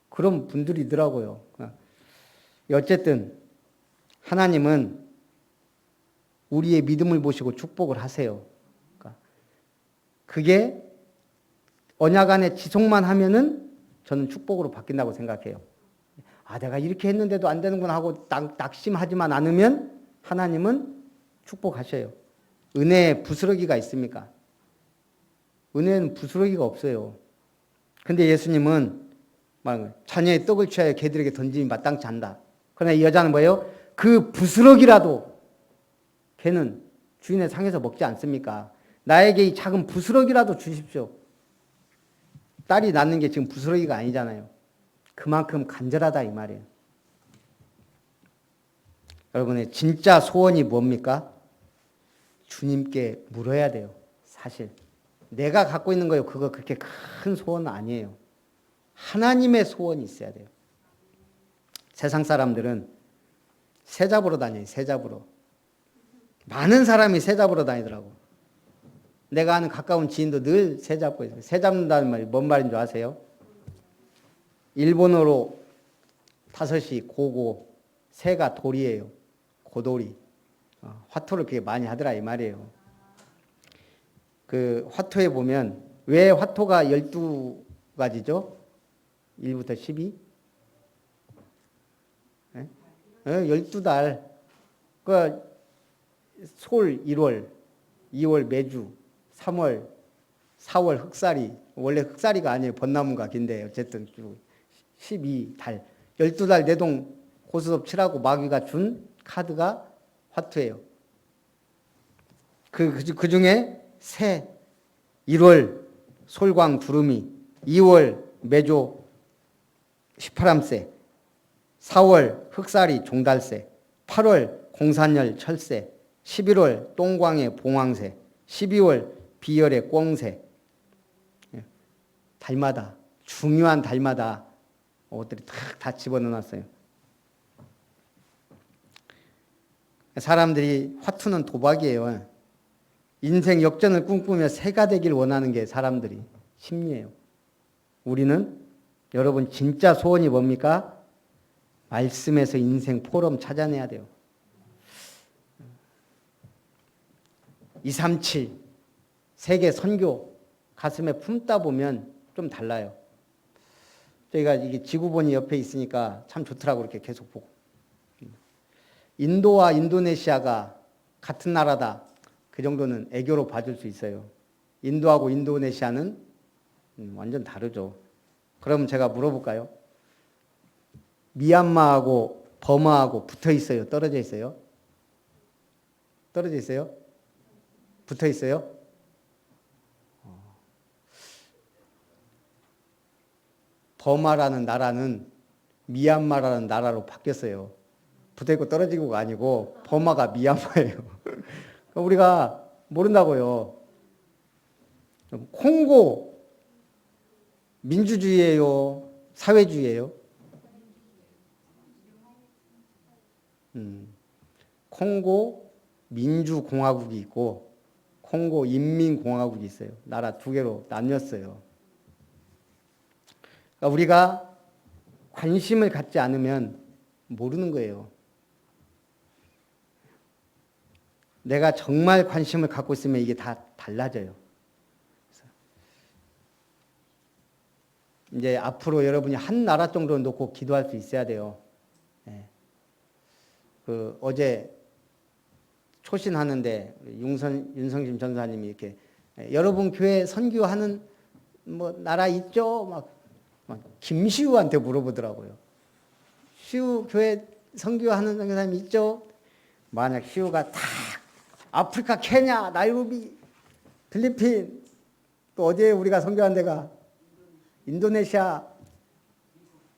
그런 분들이더라고요. 어쨌든 하나님은 우리의 믿음을 보시고 축복을 하세요. 그게 언약 안에 지속만 하면은 저는 축복으로 바뀐다고 생각해요. 내가 이렇게 했는데도 안 되는구나 하고 낙심하지만 않으면 하나님은 축복하셔요. 은혜에 부스러기가 있습니까? 은혜는 부스러기가 없어요. 근데 예수님은 자녀의 떡을 취하여 개들에게 던짐이 마땅치 않다. 그러나 이 여자는 뭐예요? 그 부스러기라도 걔는 주인의 상에서 먹지 않습니까? 나에게 이 작은 부스러기라도 주십시오. 딸이 낳는 게 지금 부스러기가 아니잖아요. 그만큼 간절하다 이 말이에요. 여러분의 진짜 소원이 뭡니까? 주님께 물어야 돼요. 사실 내가 갖고 있는 거예요. 그거 그렇게 큰 소원은 아니에요. 하나님의 소원이 있어야 돼요. 세상 사람들은 새 잡으러 다녀요. 새 잡으러. 많은 사람이 새 잡으러 다니더라고. 내가 아는 가까운 지인도 늘 새 잡고 있어요. 새 잡는다는 말이 뭔 말인 줄 아세요? 일본어로 5이 고고, 새가 돌이에요. 고돌이. 화토를 그렇게 많이 하더라 이 말이에요. 그 화토에 보면 왜 화토가 12가지죠? 1부터 12? 네? 12달. 그 솔 1월, 2월 매주, 3월, 4월 흑살이. 원래 흑살이가 아니에요. 벚나무가 긴데 어쨌든 12달. 12달 내동 고스톱 치라고 마귀가 준 카드가 화투예요. 그 중에 새, 1월 솔광 두루미, 2월 매조 18암새, 4월 흑살이 종달새, 8월 공산열 철새, 11월 똥광의 봉황새, 12월 비열의 꿩새. 달마다 중요한 달마다 옷들이 다 집어넣어놨어요. 사람들이 화투는 도박이에요. 인생 역전을 꿈꾸며 새가 되길 원하는 게 사람들이 심리예요. 우리는 여러분 진짜 소원이 뭡니까? 말씀에서 인생 포럼 찾아내야 돼요. 237 세계 선교 가슴에 품다 보면 좀 달라요. 저희가 이게 지구본이 옆에 있으니까 참 좋더라고 이렇게 계속 보고. 인도와 인도네시아가 같은 나라다. 그 정도는 애교로 봐줄 수 있어요. 인도하고 인도네시아는 완전 다르죠. 그럼 제가 물어볼까요? 미얀마하고 버마하고 붙어 있어요? 떨어져 있어요? 떨어져 있어요? 붙어 있어요? 버마라는 나라는 미얀마라는 나라로 바뀌었어요. 붙어있고 떨어지고가 아니고 버마가 미얀마예요. 우리가 모른다고요. 콩고 민주주의예요? 사회주의예요? 콩고 민주공화국이 있고 콩고 인민공화국이 있어요. 나라 두 개로 나뉘었어요. 그러니까 우리가 관심을 갖지 않으면 모르는 거예요. 내가 정말 관심을 갖고 있으면 이게 다 달라져요. 이제 앞으로 여러분이 한 나라 정도는 놓고 기도할 수 있어야 돼요. 네. 어제 초신하는데 윤성심 전사님이 이렇게 여러분 교회 선교하는 뭐 나라 있죠? 막 김시우한테 물어보더라고요. 시우 교회 선교하는 사람이 있죠? 만약 시우가 다 아프리카, 케냐, 나이로비, 필리핀, 또 어디에 우리가 선교한 데가 인도네시아,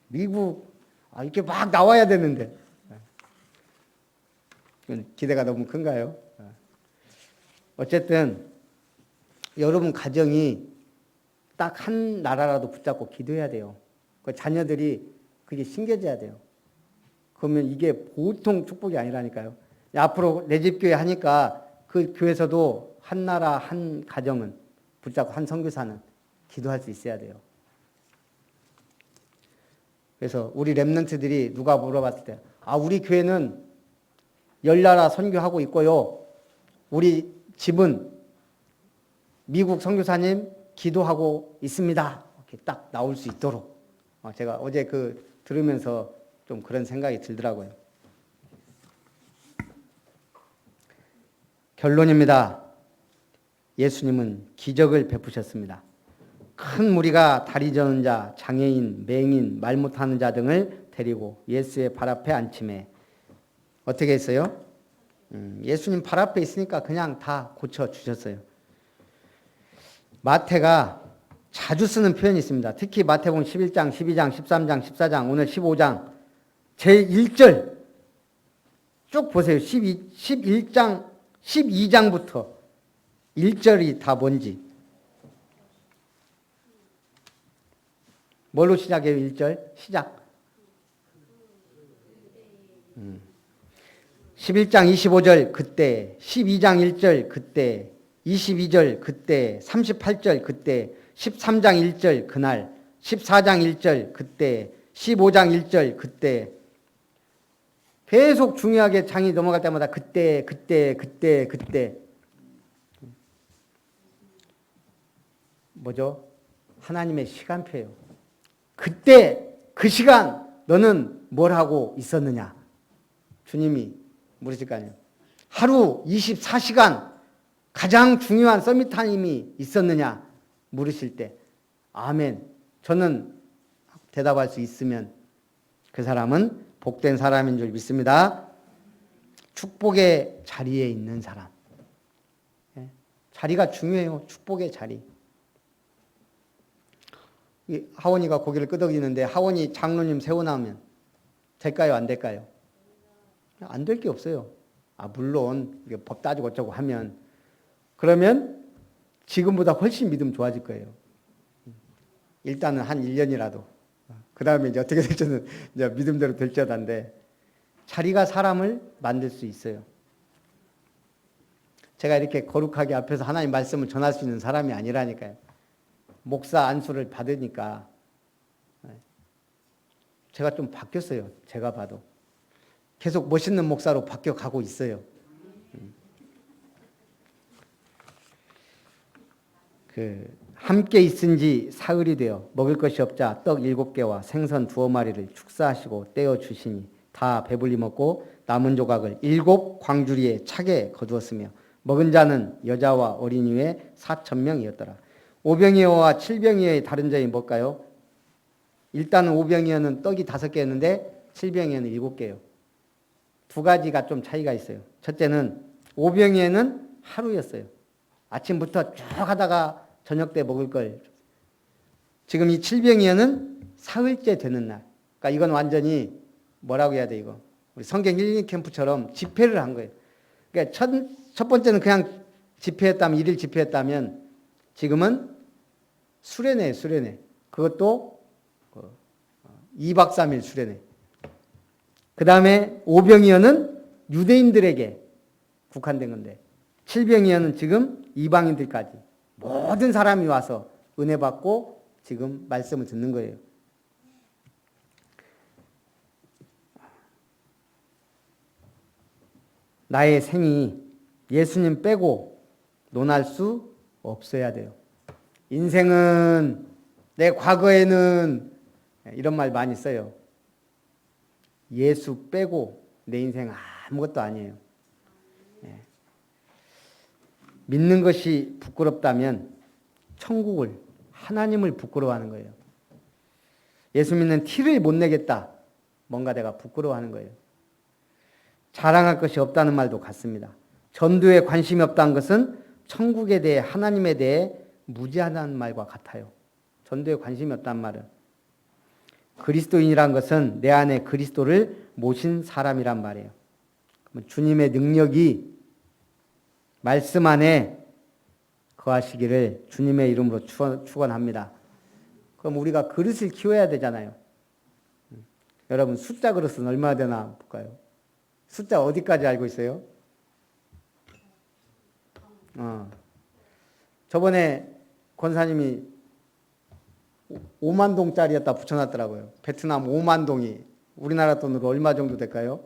미국, 이렇게 막 나와야 되는데 기대가 너무 큰가요? 어쨌든 여러분 가정이 딱 한 나라라도 붙잡고 기도해야 돼요. 그 자녀들이 그게 심겨져야 돼요. 그러면 이게 보통 축복이 아니라니까요. 앞으로 내 집 교회 하니까 그 교회에서도 한 나라 한 가정은 붙잡고 한 선교사는 기도할 수 있어야 돼요. 그래서 우리 렘넌트들이 누가 물어봤을 때 우리 교회는 10나라 선교하고 있고요. 우리 집은 미국 선교사님 기도하고 있습니다. 이렇게 딱 나올 수 있도록. 제가 어제 들으면서 좀 그런 생각이 들더라고요. 결론입니다. 예수님은 기적을 베푸셨습니다. 큰 무리가 다리 저는 자, 장애인, 맹인, 말 못하는 자 등을 데리고 예수의 발 앞에 앉히매 어떻게 했어요? 예수님 발 앞에 있으니까 그냥 다 고쳐주셨어요. 마태가 자주 쓰는 표현이 있습니다. 특히 마태복음 11장, 12장, 13장, 14장, 오늘 15장 제1절 쭉 보세요. 11장, 12장부터 1절이 다 뭔지. 뭘로 시작해요? 1절 시작. 11장 25절 그때, 12장 1절 그때, 22절 그때, 38절 그때, 13장 1절 그날, 14장 1절 그때, 15장 1절 그때. 계속 중요하게 장이 넘어갈 때마다 그때. 뭐죠? 하나님의 시간표예요. 그때 그 시간 너는 뭘 하고 있었느냐? 주님이 물으실 거 아니에요. 하루 24시간 가장 중요한 서밋 타임이 있었느냐? 물으실 때 아멘. 저는 대답할 수 있으면 그 사람은 복된 사람인 줄 믿습니다. 축복의 자리에 있는 사람. 자리가 중요해요. 축복의 자리. 하원이가 고개를 끄덕이는데 하원이 장로님 세워나오면 될까요? 안 될까요? 안 될 게 없어요. 물론 법 따지고 어쩌고 하면 그러면 지금보다 훨씬 믿음 좋아질 거예요. 일단은 한 1년이라도. 그 다음에 이제 어떻게 될지는 이제 믿음대로 될지어다인데 자리가 사람을 만들 수 있어요. 제가 이렇게 거룩하게 앞에서 하나님 말씀을 전할 수 있는 사람이 아니라니까요. 목사 안수를 받으니까 제가 좀 바뀌었어요. 제가 봐도. 계속 멋있는 목사로 바뀌어가고 있어요. 함께 있은 지 사흘이 되어 먹을 것이 없자 떡 7개와 생선 2마리를 축사하시고 떼어 주시니 다 배불리 먹고 남은 조각을 7 광주리에 차게 거두었으며 먹은 자는 여자와 어린이 외에 4,000명이었더라. 오병이어와 7병이어의 다른 점이 뭘까요? 일단은 오병이어는 떡이 5개였는데 7병이어는 7개예요. 두 가지가 좀 차이가 있어요. 첫째는 오병이어는 하루였어요. 아침부터 쭉 하다가 저녁 때 먹을 걸. 지금 이 7병이어는 사흘째 되는 날. 그러니까 이건 완전히 뭐라고 해야 돼 이거. 우리 성경 힐링 캠프처럼 집회를 한 거예요. 그러니까 첫 번째는 그냥 집회했다면 1일 집회했다면 지금은 수련회. 그것도 2박 3일 수련회. 그 다음에 오병이어는 유대인들에게 국한된 건데 7병이어는 지금 이방인들까지 모든 사람이 와서 은혜 받고 지금 말씀을 듣는 거예요. 나의 생이 예수님 빼고 논할 수 없어야 돼요. 인생은 내 과거에는 이런 말 많이 써요. 예수 빼고 내 인생 아무것도 아니에요. 믿는 것이 부끄럽다면 천국을 하나님을 부끄러워하는 거예요. 예수 믿는 티를 못 내겠다. 뭔가 내가 부끄러워하는 거예요. 자랑할 것이 없다는 말도 같습니다. 전도에 관심이 없다는 것은 천국에 대해 하나님에 대해 무지하다는 말과 같아요. 전도에 관심이 없다는 말은 그리스도인이란 것은 내 안에 그리스도를 모신 사람이란 말이에요. 주님의 능력이 말씀 안에 거하시기를 주님의 이름으로 축원합니다. 그럼 우리가 그릇을 키워야 되잖아요. 여러분 숫자 그릇은 얼마나 되나 볼까요? 숫자 어디까지 알고 있어요? 저번에 권사님이 5만 동짜리였다 붙여놨더라고요. 베트남 5만 동이 우리나라 돈으로 얼마 정도 될까요?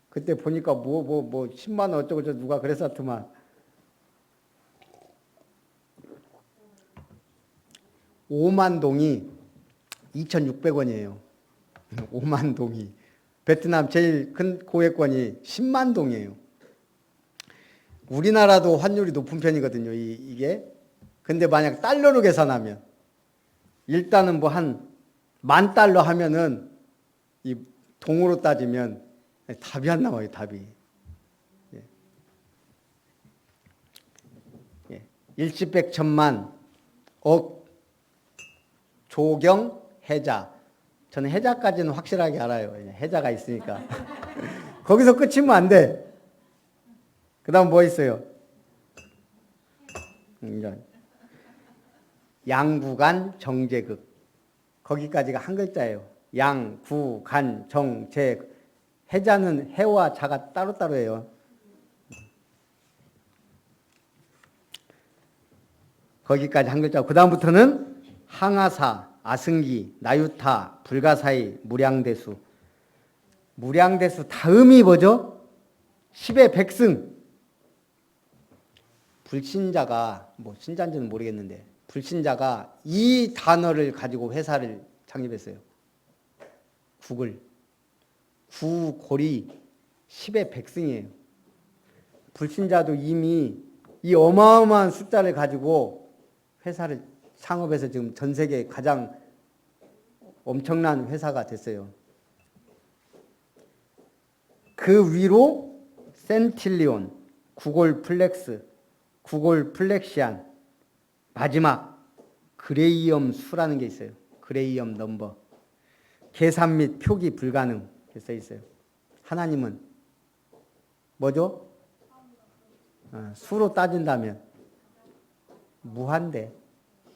그때 보니까 10만 원 어쩌고 저쩌고 누가 그랬었더만. (5만 동이) 2,600원이에요. 5만 동이. 베트남 제일 큰 고액권이 10만 동이에요. 우리나라도 환율이 높은 편이거든요. 이게. 근데 만약 달러로 계산하면 일단은 뭐 한 $10,000 하면은 이 동으로 따지면 답이 안 나와요, 답이. 예. 예. 일시백천만, 억, 조경, 해자. 저는 해자까지는 확실하게 알아요. 해자가 있으니까. 거기서 끝이면 안 돼. 그 다음 뭐 있어요? 양구간, 정제극. 거기까지가 한 글자예요. 양, 구, 간, 정, 제. 해자는 해와 자가 따로따로예요. 거기까지 한 글자고, 그 다음부터는 항아사, 아승기, 나유타, 불가사의, 무량대수. 무량대수 다음이 뭐죠? 10의 백승. 불신자가, 뭐 신자인지는 모르겠는데, 불신자가 이 단어를 가지고 회사를 창립했어요. 국을. 구골이 10의 백승이에요. 불신자도 이미 이 어마어마한 숫자를 가지고 회사를 창업해서 지금 전 세계 가장 엄청난 회사가 됐어요. 그 위로 센틸리온, 구골 플렉스, 구골 플렉시안, 마지막 그레이엄 수라는 게 있어요. 그레이엄 넘버. 계산 및 표기 불가능 써 있어요. 하나님은 뭐죠? 수로 따진다면 무한대.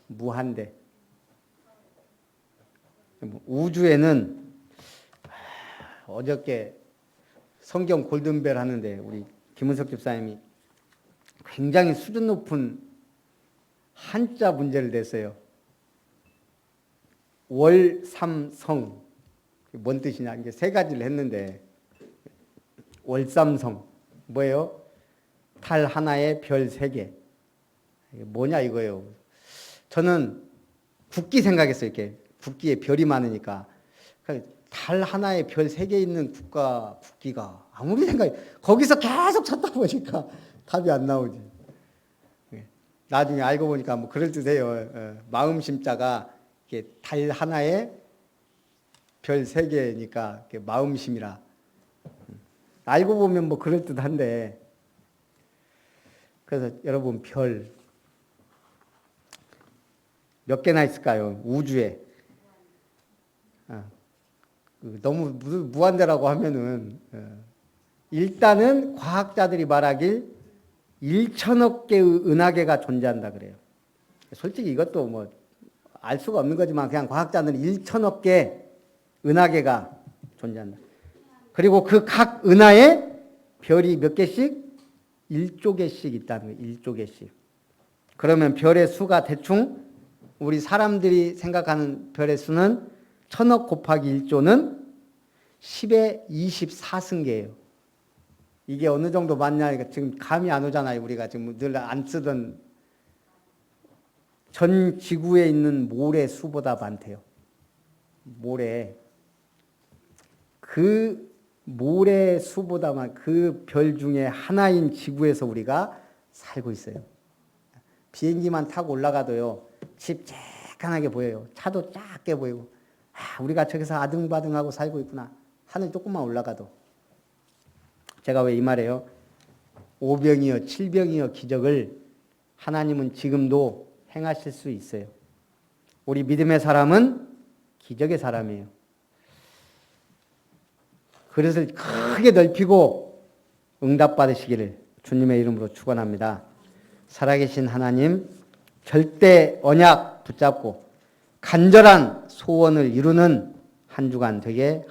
무한대. 우주에는 어저께 성경 골든벨 하는데 우리 김은석 집사님이 굉장히 수준 높은 한자 문제를 냈어요. 월삼성. 뭔 뜻이냐? 이게 세 가지를 했는데, 월삼성. 뭐예요? 달 하나에 별 3개. 이게 뭐냐 이거예요. 저는 국기 생각했어요. 이렇게 국기에 별이 많으니까. 달 하나에 별 3개 있는 국기가 아무리 거기서 계속 찾다 보니까 답이 안 나오지. 나중에 알고 보니까 뭐 그럴듯해요. 마음심자가 달 하나에 별 3개니까 마음심이라. 알고 보면 뭐 그럴듯한데. 그래서 여러분 별 몇 개나 있을까요? 우주에. 너무 무한대라고 하면은 일단은 과학자들이 말하길 1천억 개의 은하계가 존재한다 그래요. 솔직히 이것도 뭐 알 수가 없는 거지만 그냥 과학자들은 1천억 개 은하계가 존재한다. 그리고 그 각 은하에 별이 몇 개씩? 1조 개씩 있다는 거예요. 1조 개씩. 그러면 별의 수가 대충 우리 사람들이 생각하는 별의 수는 1000억 곱하기 1조는 10의 24승계예요. 이게 어느 정도 맞냐? 지금 감이 안 오잖아요. 우리가 지금 늘 안 쓰던 전 지구에 있는 모래 수보다 많대요. 모래. 그 모래 수보다 많은 그 별 중에 하나인 지구에서 우리가 살고 있어요. 비행기만 타고 올라가도요. 집 쬐깐하게 보여요. 차도 작게 보이고. 우리가 저기서 아등바등하고 살고 있구나. 하늘 조금만 올라가도. 제가 왜 이 말이에요? 5병이여 7병이여 기적을 하나님은 지금도 행하실 수 있어요. 우리 믿음의 사람은 기적의 사람이에요. 그릇을 크게 넓히고 응답받으시기를 주님의 이름으로 축원합니다. 살아계신 하나님, 절대 언약 붙잡고 간절한 소원을 이루는 한 주간 되게